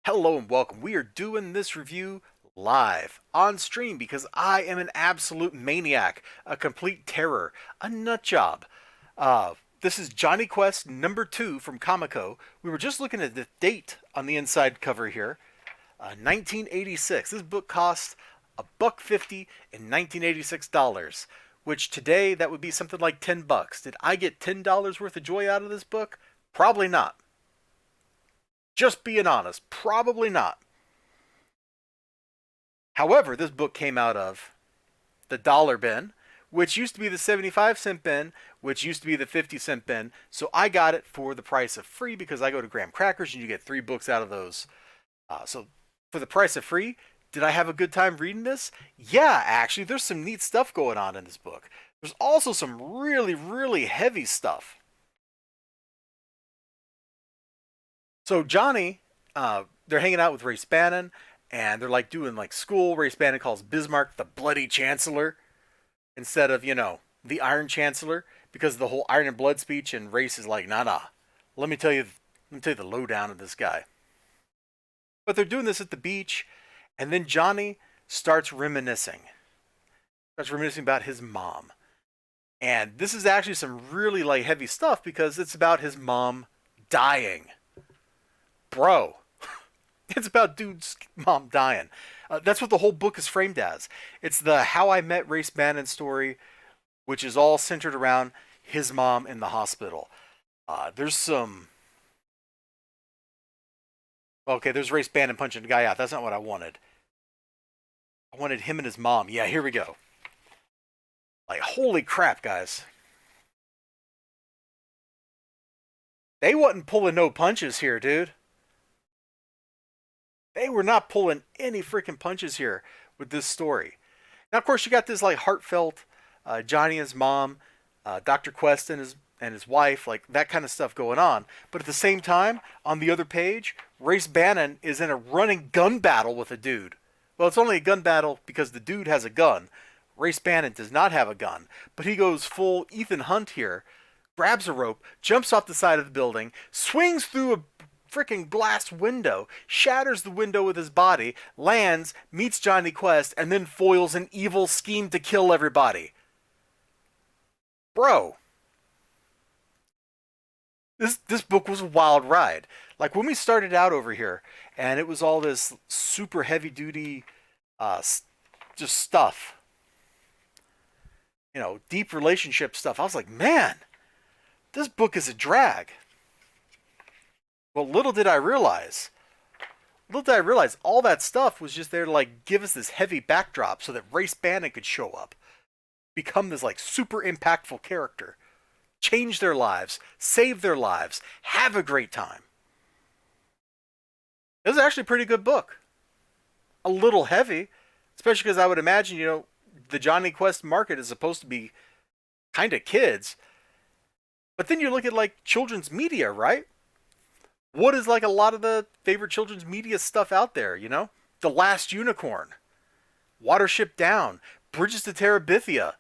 Hello and welcome. We are doing this review live on stream because I am an absolute maniac, a complete terror, a nut job. This is Johnny Quest #2 from Comico. We were just looking at the date on the inside cover here, 1986. This book cost a buck 50 in 1986 dollars, which today that would be something like $10. Did I get $10 worth of joy out of this book? Probably not. Just being honest, probably not. However, this book came out of the dollar bin, which used to be the 75-cent bin, which used to be the 50-cent bin. So I got it for the price of free because I go to Graham Crackers and you get 3 books out of those. So for the price of free, did I have a good time reading this? Yeah, actually, there's some neat stuff going on in this book. There's also some really, really heavy stuff. So Jonny, they're hanging out with Race Bannon, and they're like doing like school. Race Bannon calls Bismarck the bloody chancellor instead of the Iron Chancellor because of the whole Iron and Blood speech. And Race is like, nah, nah. Let me tell you the lowdown of this guy. But they're doing this at the beach, and then Jonny starts reminiscing. Starts reminiscing about his mom. And this is actually some really like heavy stuff because it's about his mom dying. Bro, it's about dude's mom dying. That's what the whole book is framed as. It's the How I Met Race Bannon story, which is all centered around his mom in the hospital. There's some. Okay, there's Race Bannon punching the guy out. That's not what I wanted. I wanted him and his mom. Yeah, here we go. Like, holy crap, guys. They wasn't pulling no punches here, dude. They were not pulling any freaking punches here with this story. Now, of course, you got this like heartfelt Johnny and his mom, Dr. Quest and his wife, like that kind of stuff going on. But at the same time, on the other page, Race Bannon is in a running gun battle with a dude. Well, it's only a gun battle because the dude has a gun. Race Bannon does not have a gun, but he goes full Ethan Hunt here, grabs a rope, jumps off the side of the building, swings through a freaking glass window, shatters the window with his body, lands, meets Johnny Quest, and then foils an evil scheme to kill everybody. Bro, this book was a wild ride. Like when we started out over here, and it was all this super heavy duty, uh, just stuff, deep relationship stuff. I was like, man, this book is a drag. Well, little did I realize all that stuff was just there to like give us this heavy backdrop so that Race Bannon could show up, become this like super impactful character, change their lives, save their lives, have a great time. It was actually a pretty good book. A little heavy, especially because I would imagine, the Johnny Quest market is supposed to be kind of kids. But then you look at like children's media, right? What is like a lot of the favorite children's media stuff out there, The Last Unicorn, Watership Down, Bridges to Terabithia.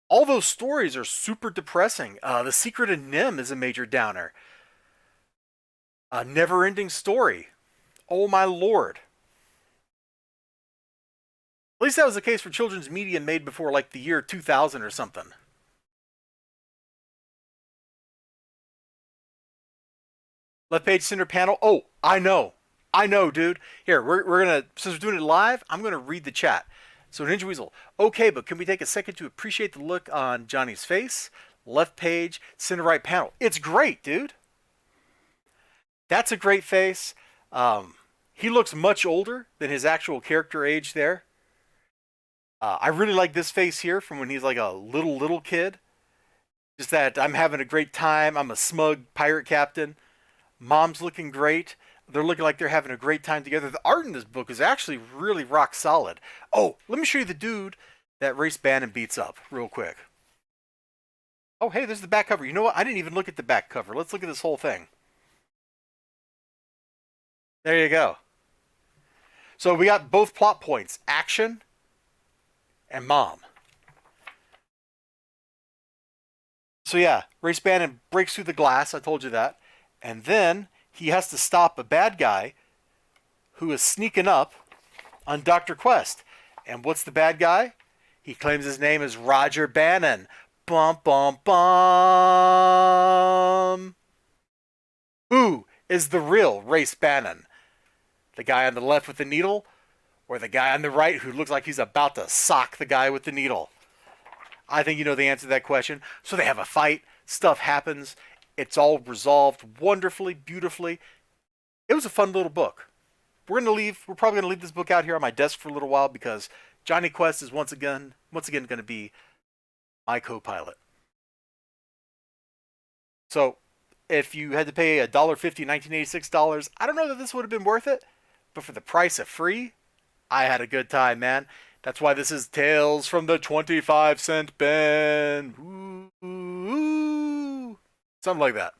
All those stories are super depressing. The Secret of Nim is a major downer. A Never Ending Story. Oh my lord. At least that was the case for children's media made before like the year 2000 or something. Left page center panel. Oh, I know. I know, dude. Here, we're gonna, since we're doing it live, I'm gonna read the chat. So Ninja Weasel, okay, but can we take a second to appreciate the look on Johnny's face? Left page, center right panel. It's great, dude. That's a great face. He looks much older than his actual character age there. I really like this face here from when he's like a little kid. Just that I'm having a great time. I'm a smug pirate captain. Mom's looking great. They're looking like they're having a great time together. The art in this book is actually really rock solid. Oh, let me show you the dude that Race Bannon beats up real quick. Oh, hey, there's the back cover. You know what? I didn't even look at the back cover. Let's look at this whole thing. There you go. So we got both plot points, action and mom. So yeah, Race Bannon breaks through the glass. I told you that. And then he has to stop a bad guy who is sneaking up on Dr. Quest. And what's the bad guy? He claims his name is Roger Bannon. Bum, bum, bum. Who is the real Race Bannon? The guy on the left with the needle, or the guy on the right who looks like he's about to sock the guy with the needle? I think you know the answer to that question. So they have a fight. Stuff happens. It's all resolved wonderfully, beautifully. It was a fun little book. We're probably gonna leave this book out here on my desk for a little while because Jonny Quest is once again gonna be my co-pilot. So if you had to pay $1.50 in 1986 dollars, I don't know that this would have been worth it. But for the price of free, I had a good time, man. That's why this is Tales from the 25-cent bin. Ooh, ooh, ooh. Something like that.